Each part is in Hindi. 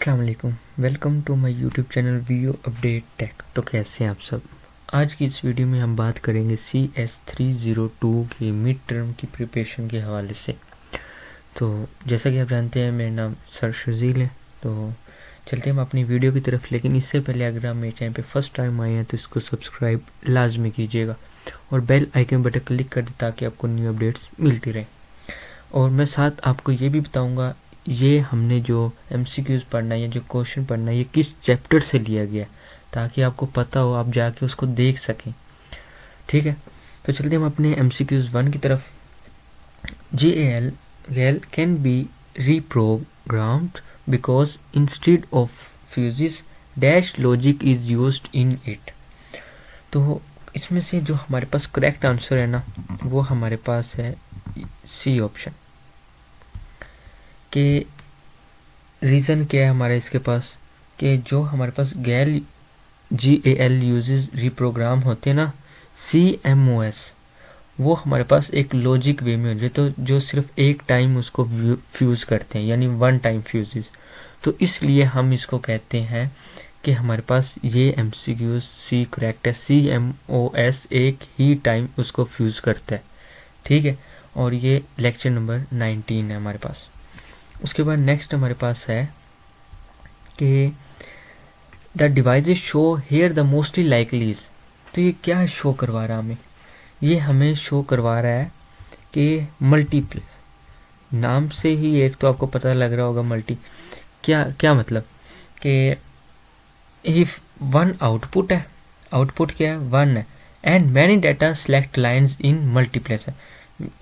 अस्सलाम वालेकुम, welcome to my YouTube channel video update tech. तो कैसे हैं आप सब। आज की इस वीडियो में हम बात करेंगे CS302 के मिड टर्म की प्रिपरेशन के हवाले से। तो जैसा कि आप जानते हैं मेरा नाम सर शजील है। तो चलते हैं हम अपनी वीडियो की तरफ, लेकिन इससे पहले अगर आप मेरे चैनल पे फर्स्ट टाइम आए हैं तो इसको सब्सक्राइब लाजमी कीजिएगा और बेल आइकन बटन क्लिक कर दें ताकि आपको न्यू अपडेट्स मिलती रहें। और मैं साथ आपको ये भी बताऊंगा ये हमने जो MCQs पढ़ना है या जो क्वेश्चन पढ़ना है ये किस चैप्टर से लिया गया है, ताकि आपको पता हो, आप जाके उसको देख सकें। ठीक है, तो चलते हम अपने MCQs 1 की तरफ। GAL can be reprogrammed because instead of fuses dash logic is used in it। तो इसमें से जो हमारे पास करेक्ट आंसर है ना, वो हमारे पास है सी ऑप्शन। के रीज़न क्या है हमारे इसके पास, कि जो हमारे पास GAL यूजेस रिप्रोग्राम होते हैं ना, CMOS, वो हमारे पास एक लॉजिक वे में हो जाए, तो जो सिर्फ एक टाइम उसको फ्यूज़ करते हैं, यानी वन टाइम फ्यूजेस। तो इसलिए हम इसको कहते हैं कि हमारे पास ये MCQs सी करेक्ट है। CMOS एक ही टाइम उसको फ्यूज़ करता है। ठीक है, और ये लेक्चर नंबर 19 है हमारे पास। उसके बाद नेक्स्ट हमारे पास है कि the devices show here the mostly likelies. तो ये क्या शो करवा रहा है हमें, ये हमें शो करवा रहा है कि मल्टीप्लेक्स। नाम से ही एक तो आपको पता लग रहा होगा मल्टी क्या क्या मतलब, कि इफ वन आउटपुट है, आउटपुट क्या है, वन है, and many data select lines in multiplex है,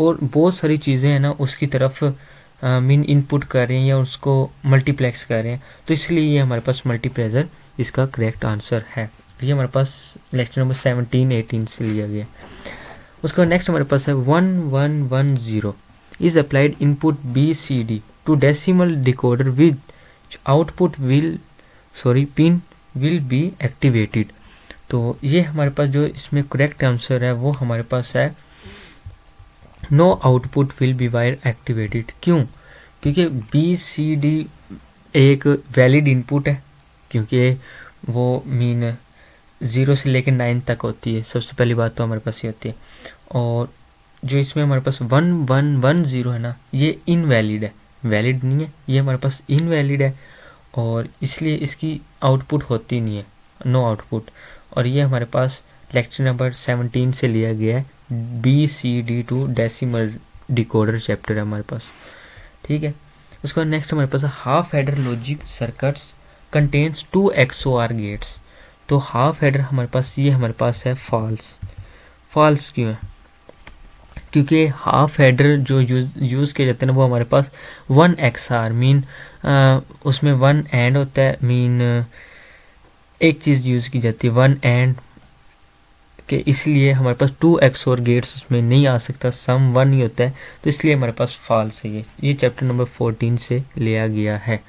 और बहुत सारी चीज़ें हैं ना उसकी तरफ मीन इनपुट कर रहे हैं या उसको मल्टीप्लेक्स कर रहे हैं, तो इसलिए ये हमारे पास मल्टीप्लेक्सर इसका करेक्ट आंसर है। ये हमारे पास लेक्चर नंबर 17-18 से लिया गया। उसका नेक्स्ट हमारे पास है 1110 is applied input BCD to decimal decoder with output pin will be activated. तो ये हमारे पास जो इसमें करेक्ट आंसर है वो हमारे पास है no output will be wire activated. क्यों? क्योंकि BCD एक वैलिड इनपुट है, क्योंकि वो मीन 0 से लेकर 9 तक होती है। सबसे पहली बात तो हमारे पास ये होती है। और जो इसमें हमारे पास 1110 है ना, ये इनवैलिड है, वैलिड नहीं है, ये हमारे पास इनवैलिड है, और इसलिए इसकी आउटपुट होती नहीं है, नो आउटपुट। और ये हमारे पास लेक्चर नंबर 17 से लिया गया है, BCD to decimal decoder chapter है हमारे पास। ठीक है, उसके बाद नेक्स्ट हमारे पास half adder logic circuits contains 2 XOR gates. तो हाफ हेडर हमारे पास ये हमारे पास है फॉल्स। फॉल्स क्यों है? क्योंकि हाफ हेडर जो यूज़ किए जाते हैं ना, वो हमारे पास 1 XOR मीन उसमें 1 एंड होता है, मीन एक चीज़ यूज़ की जाती है 1 एंड के, इसलिए हमारे पास 2 XOR गेट्स उसमें नहीं आ सकता, सम 1 ही होता है, तो इसलिए हमारे पास फॉल्स है। ये चैप्टर नंबर 14 से लिया गया है।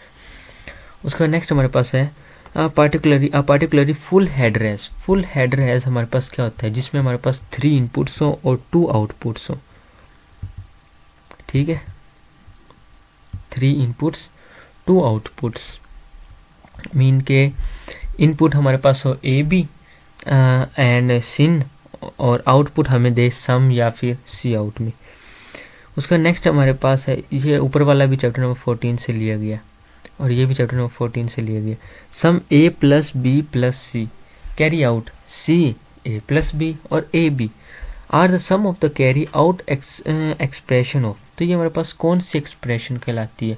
उसका नेक्स्ट हमारे पास है particularly full header has. Full header has हमारे पास क्या होता है, जिसमें हमारे पास 3 इनपुट्स हो और 2 आउटपुट्स हो। ठीक है, 3 इनपुट्स 2 आउटपुट्स, मीन के इनपुट हमारे पास हो AB एंड सिन, और आउटपुट हमें दे सम या फिर सी आउट में। उसका नेक्स्ट हमारे पास है, ये ऊपर वाला भी चैप्टर नंबर 14 से लिया गया और ये भी चैप्टर नंबर 14 से लिया गया। Sum A + B + C carry out CA+B और AB are the sum of the carry out expression of. तो ये हमारे पास कौन सी एक्सप्रेशन कहलाती है?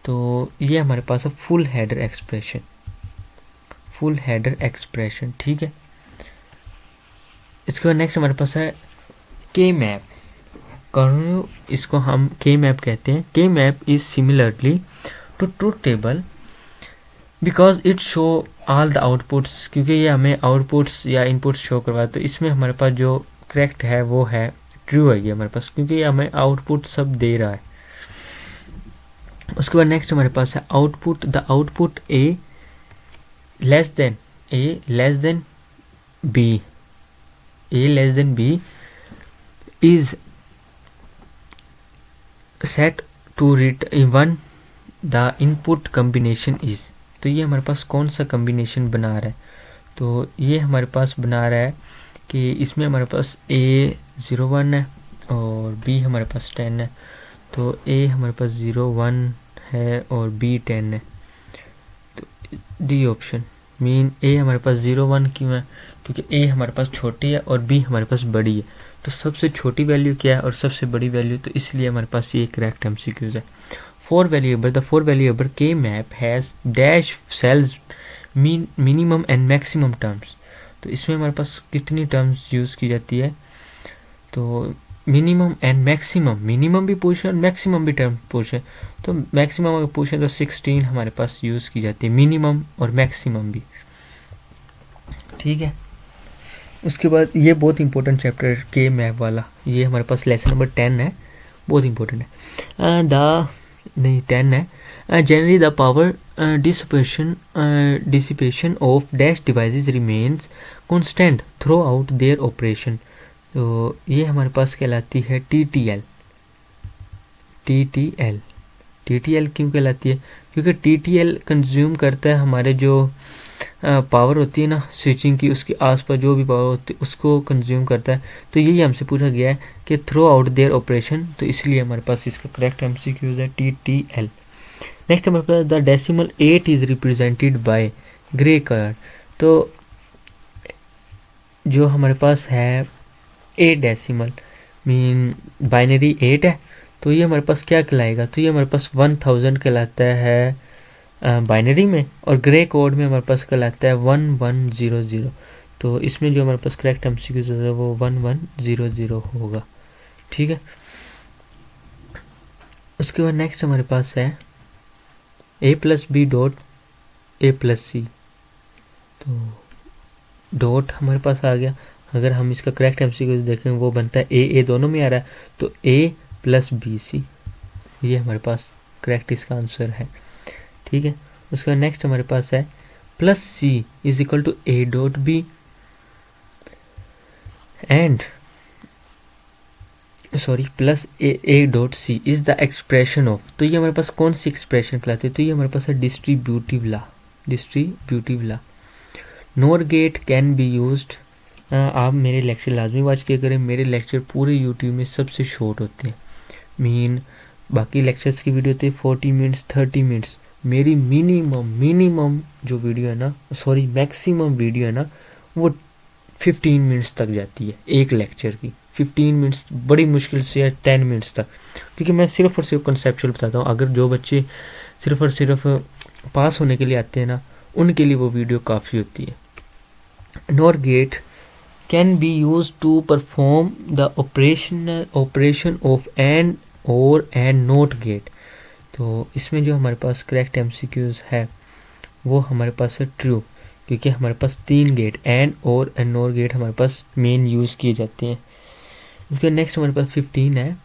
तो ये हमारे पास है full header expression, full header expression. ठीक है, इसके बाद नेक्स्ट हमारे पास है के मैप। इसको हम के मैप कहते हैं। K map is similarly to truth table because it show all the outputs, क्योंकि ये हमें आउटपुट्स या इनपुट्स शो करवा, तो इसमें हमारे पास जो करेक्ट है वो है ट्रू है ये हमारे पास, क्योंकि ये हमें आउटपुट सब दे रहा है। उसके बाद नेक्स्ट हमारे पास है output, the output A less than B, A less than B is set to return when the input combination is। तो ये हमारे पास कौन सा कम्बिनेशन बना रहा है, तो ये हमारे पास बना रहा है कि इसमें हमारे पास A01 है और B हमारे पास 10 है। तो A हमारे पास 01 है और B 10 है। तो डी ऑप्शन मीन A हमारे पास 01 क्यों है, क्योंकि A हमारे पास छोटी है और B हमारे पास बड़ी है। तो सबसे छोटी वैल्यू क्या है और सबसे बड़ी वैल्यू, तो इसलिए हमारे पास ये करेक्ट MCQs है। Four variable, the four variable K map has dash cells minimum and maximum terms. तो इसमें हमारे पास कितनी टर्म्स यूज़ की जाती है, तो मिनिमम एंड मैक्सिमम, मिनिमम भी पूछे और मैक्सिमम भी टर्म पूछे। तो मैक्सिमम अगर पूछे तो 16 हमारे पास यूज़ की जाती है, मिनिमम और मैक्सिमम भी। ठीक है, उसके बाद ये बहुत इंपॉर्टेंट चैप्टर के मैप वाला, ये हमारे पास लेसन नंबर 10 है, बहुत इंपॉर्टेंट है। नहीं 10 है। Generally the power dissipation of dash devices remains constant through out their operation. तो ये हमारे पास कहलाती है TTL। TTL क्यों कहलाती है, क्योंकि TTL कंज्यूम करता है हमारे जो पावर होती है ना स्विचिंग की, उसके आसपास जो भी पावर होती है उसको कंज्यूम करता है। तो यही हमसे पूछा गया है कि थ्रू आउट देयर ऑपरेशन, तो इसलिए हमारे पास इसका करेक्ट MCQs है TTL। नेक्स्ट हमारे पास the decimal 8 is represented by gray colour. तो जो हमारे पास है 8 डेसिमल मीन बाइनरी 8 है, तो ये हमारे पास क्या कहलाएगा, तो ये हमारे पास 1000 कहलाता है बाइनरी में, और ग्रे कोड में हमारे पास कहलाता है 1100। तो इसमें जो हमारे पास करेक्ट MCQs है वो 1100 होगा। ठीक है, उसके बाद नेक्स्ट हमारे पास है A+B डॉट A+C। तो डॉट हमारे पास आ गया, अगर हम इसका करेक्ट MCQs देखें वो बनता है A दोनों में आ रहा है, तो A+BC ये हमारे पास करेक्ट इसका आंसर है। ठीक है, उसके बाद नेक्स्ट हमारे पास है +C is equal to A dot B and sorry plus A dot C is the expression of. तो ये हमारे पास कौन सी एक्सप्रेशन कहलाती है, तो ये हमारे पास है distributive law. NOR gate can be used. आप मेरे लेक्चर लाजमी वॉच किया करें, मेरे लेक्चर पूरे यूट्यूब में सबसे शॉर्ट होते हैं। मीन बाकी लेक्चर्स की वीडियो होती है 40 मिनट्स 30 मिनट्स, मेरी मिनिमम जो वीडियो है ना, सॉरी मैक्सिमम वीडियो है ना, वो 15 मिनट्स तक जाती है एक लेक्चर की। 15 मिनट्स बड़ी मुश्किल से या 10 मिनट्स तक, क्योंकि मैं सिर्फ और सिर्फ कंसेप्चुअल बताता हूँ। अगर जो बच्चे सिर्फ और सिर्फ पास होने के लिए आते हैं ना, उनके लिए वो वीडियो काफ़ी होती है। Nor gate can be use to perform the operation of and और एंड नॉट गेट। तो इसमें जो हमारे पास करेक्ट MCQs है वो हमारे पास है ट्रू, क्योंकि हमारे पास 3 गेट एंड और एंड नॉर गेट हमारे पास मेन यूज़ किए जाते हैं। उसके नेक्स्ट हमारे पास 15 है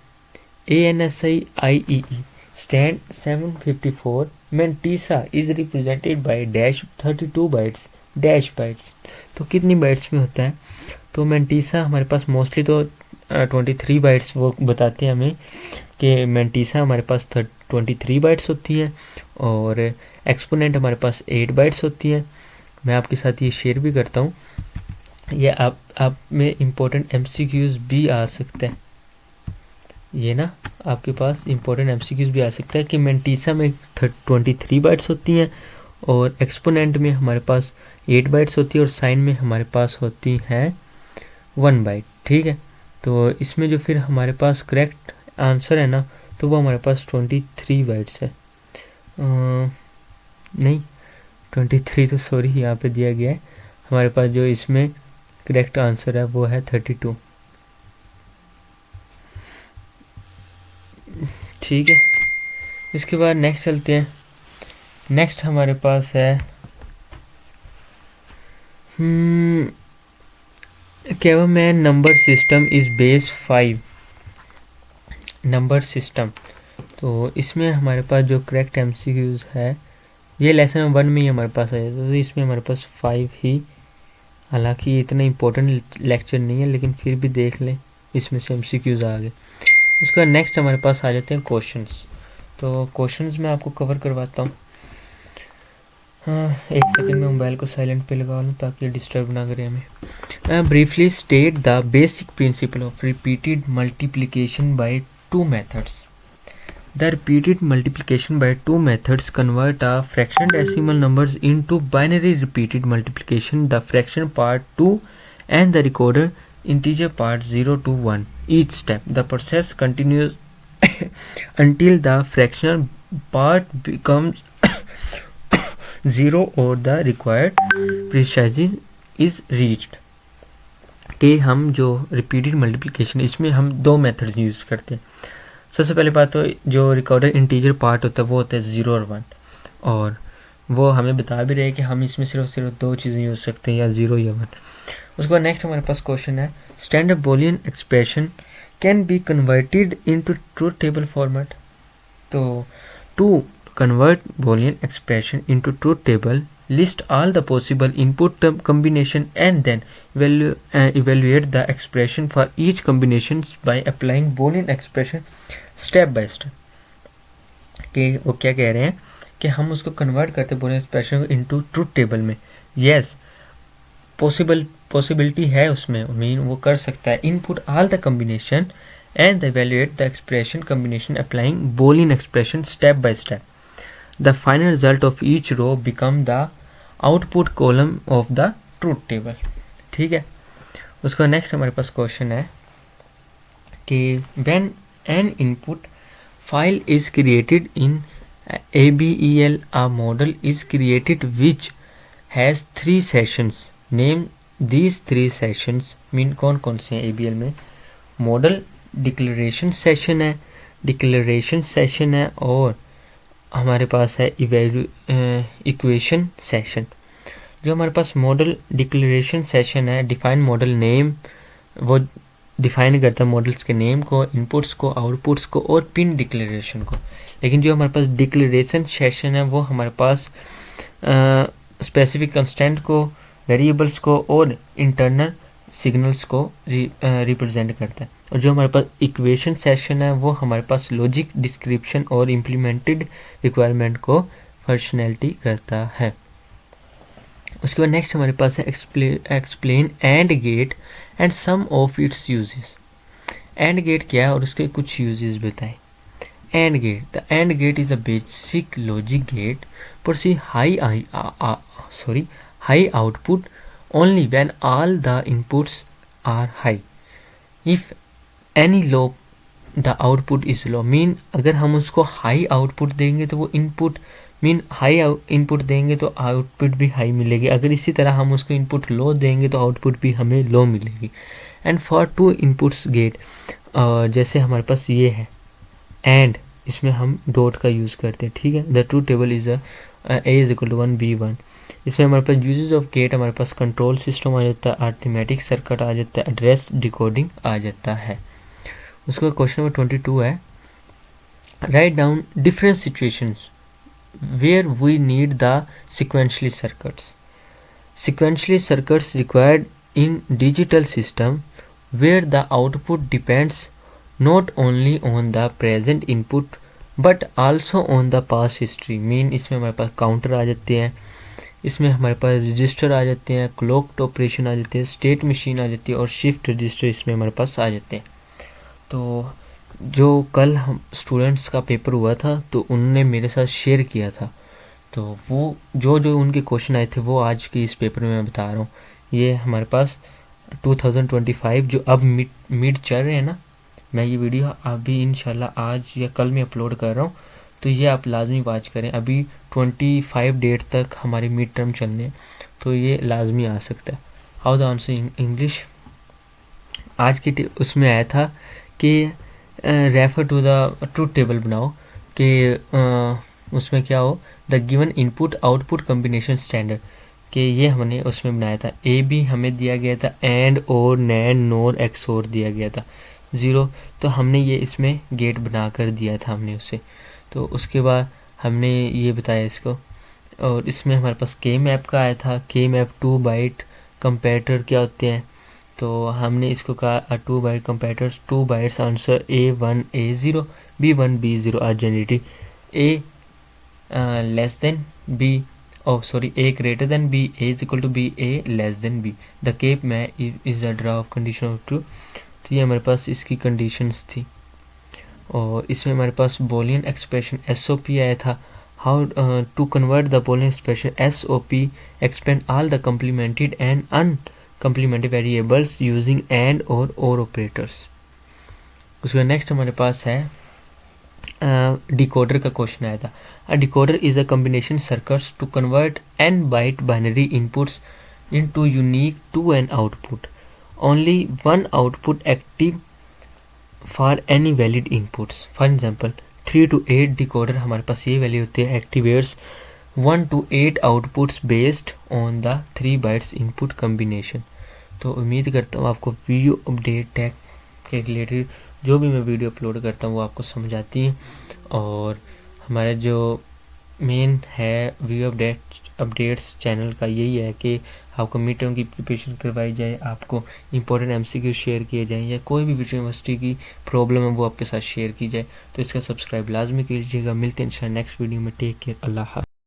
ANSI IEE stand 754 mantissa is represented by dash 32 bytes dash bytes. तो कितनी बाइट्स में होता है, तो मेंटीसा हमारे पास मोस्टली तो 23 बाइट्स वो बताते हैं हमें कि मेंटीसा हमारे पास 23 बाइट्स होती हैं, और एक्सपोनेंट हमारे पास 8 बाइट्स होती हैं। मैं आपके साथ ये शेयर भी करता हूँ, ये आप में इम्पोर्टेंट MCQs भी आ सकता है। ये ना आपके पास इम्पोर्टेंट MCQs भी आ सकता है कि मेंटीसा में 23 बाइट्स होती हैं, और एक्सपोनेंट में हमारे पास 8 बाइट्स होती है, और साइन में हमारे पास होती हैं 1 बाइट। ठीक है, तो इसमें जो फिर हमारे पास करेक्ट आंसर है ना, तो वो हमारे पास 23 बाइट्स है। नहीं 23 तो सॉरी यहाँ पे दिया गया है, हमारे पास जो इसमें करेक्ट आंसर है वो है 32। ठीक है, इसके बाद नेक्स्ट चलते हैं। नेक्स्ट हमारे पास है कैवरमैन number system is base 5 number system. तो इसमें हमारे पास जो करेक्ट MCQs है ये लेसन 1 में ही हमारे पास आ जाता है, तो इसमें हमारे पास 5 ही, हालांकि इतना इम्पोर्टेंट लेक्चर नहीं है लेकिन फिर भी देख लें, इसमें से MCQs आ गए। उसके बाद नेक्स्ट हमारे पास आ जाते हैं क्वेश्चंस। तो क्वेश्चंस मैं आपको कवर करवाता हूँ। एक सेकंड में मोबाइल को साइलेंट पे लगा लूँ ताकि डिस्टर्ब ना करे हमें। Briefly state the basic principle of repeated multiplication by two methods. The repeated multiplication by two methods convert a fraction decimal numbers into binary repeated multiplication, the fraction part 2 and the recorder integer part 0 to 1 each step. The process continues until the fractional part becomes 0 or the required precision is reached. कि हम जो रिपीटेड मल्टीप्लिकेशन इसमें हम दो मेथड्स यूज़ करते हैं। सबसे पहले बात तो जो रिकॉर्डर इंटीजर पार्ट होता है वो होता है 0 और 1, और वो हमें बता भी रहे कि हम इसमें सिर्फ दो चीज़ें यूज़ सकते हैं, या 0 या 1। उसके बाद नेक्स्ट हमारे पास क्वेश्चन है, standard boolean expression can be converted into truth table format. तो to convert boolean expression into truth table, list all the possible input combination and then evaluate the expression for each combination by applying boolean expression step by step। कि वो क्या कह रहे हैं कि हम उसको कन्वर्ट करते हैं boolean expression को into truth table में। yes, पॉसिबिलिटी है उसमें, मीन वो कर सकता है। input all the combination and evaluate the expression combination applying boolean expression step by step। The final result of each row become the output column of the truth table। ठीक है। उसका नेक्स्ट हमारे पास क्वेश्चन है कि when an input file is created in ABEL, a model is created which has 3 sessions। name these 3 sessions। Mean कौन कौन से हैं ABEL में? मॉडल डिक्लेरेशन सेशन है, डिक्लेरेशन सेशन है, और हमारे पास है इक्वेशन सेशन। जो हमारे पास मॉडल डिक्लेरेशन सेशन है, डिफाइन मॉडल नेम, वो डिफाइन करता है मॉडल्स के नेम को, इनपुट्स को, आउटपुट्स को और पिन डिक्लेरेशन को। लेकिन जो हमारे पास डिक्लेरेशन सेशन है वो हमारे पास स्पेसिफिक कंस्टेंट को, वेरिएबल्स को और इंटरनल सिग्नल्स को रिप्रेजेंट करता है। और जो हमारे पास इक्वेशन सेशन है वो हमारे पास लॉजिक डिस्क्रिप्शन और इम्प्लीमेंटेड रिक्वायरमेंट को फंक्शनैलिटी करता है। उसके बाद नेक्स्ट हमारे पास है explain and gate and some of its uses. And gate क्या है और उसके कुछ यूजेस बताएं। And gate, the and gate is a basic logic gate proceed high output only when all the inputs are high। if any low the output is low। Mean अगर हम उसको हाई आउटपुट देंगे तो वो इनपुट मीन हाई इनपुट देंगे तो आउटपुट भी हाई मिलेगी। अगर इसी तरह हम उसको इनपुट लो देंगे तो आउटपुट भी हमें लो मिलेगी। And for two inputs gate, जैसे हमारे पास ये है एंड, इसमें हम डॉट का यूज़ करते हैं। ठीक है। The truth table is a is equal to 1 B1। इसमें हमारे पास यूजेस ऑफ गेट, हमारे पास कंट्रोल सिस्टम आ जाता है, अरिथमेटिक सर्किट आ जाता है, एड्रेस डिकोडिंग आ जाता है। उसके बाद क्वेश्चन नंबर 22 है, right down different situations where we need the sequentially circuits. Sequentially circuits required in digital system where the output depends not only on the present input but also on the past history. Mean इसमें हमारे पास काउंटर आ जाते हैं, इसमें हमारे पास रजिस्टर आ जाते हैं, क्लॉक ऑपरेशन आ जाते हैं, स्टेट मशीन आ जाती है और शिफ्ट रजिस्टर इसमें हमारे पास आ जाते हैं। तो जो कल हम स्टूडेंट्स का पेपर हुआ था तो उन्होंने मेरे साथ शेयर किया था, तो वो जो उनके क्वेश्चन आए थे वो आज के इस पेपर में मैं बता रहा हूँ। ये हमारे पास 2025 जो अब मिड चल रहे हैं ना, मैं ये वीडियो अभी इंशाल्लाह आज या कल में अपलोड कर रहा हूँ, तो ये आप लाजमी वाच करें। अभी 25 डेट तक हमारे मिड टर्म चलने हैं, तो ये लाजमी आ सकता है। How the answer in English, आज के उसमें आया था कि refer to the truth table बनाओ कि उसमें क्या हो, the given input output combination standard, कि ये हमने उसमें बनाया था। ए भी हमें दिया गया था, एंड और नैंड नोर एक्स और दिया गया था 0, तो हमने ये इसमें गेट बना कर दिया था हमने उससे। तो उसके बाद हमने ये बताया इसको, और इसमें हमारे पास के मैप का आया था। के मैप 2 बाइट कंपैरेटर क्या होते हैं, तो हमने इसको कहा 2 byte comparators, 2 bytes answer A1 A0 B1 B0 are generated, A less than B A greater than B, A is equal to B, A less than B, the Cape May is the draw of condition of true। तो ये हमारे पास इसकी कंडीशंस थी और इसमें हमारे पास बोलियन एक्सप्रेशन SOP आया था। How to convert the boolean expression SOP expand all the complemented and uncomplemented variables using and or operators. उसके नेक्स्ट हमारे पास है डिकोडर का क्वेश्चन आया था। A decoder is a combination circuits to convert n byte binary inputs into unique 2n output, only one output active for any valid inputs. For example 3 to 8 decoder हमारे पास ये वैल्यू होती है activates 1 to 8 outputs based on the 3 bytes input combination. तो उम्मीद करता हूँ आपको वीडियो अपडेट टैग के रिलेटेड जो भी मैं वीडियो अपलोड करता हूँ वो आपको समझ आती है। और हमारा जो मेन है वीडियो अपडेट्स चैनल का यही है कि आपको मिड टर्म की प्रिपरेशन करवाई जाए, आपको इंपॉर्टेंट MCQ शेयर किए जाएँ या कोई भी यूनिवर्सिटी की प्रॉब्लम है वो आपके साथ शेयर की जाए। तो इसका सब्सक्राइब लाजमी कीजिएगा। मिलते हैं इंशाल्लाह नेक्स्ट वीडियो में। टेक केयर, अल्लाह हाफ़िज़।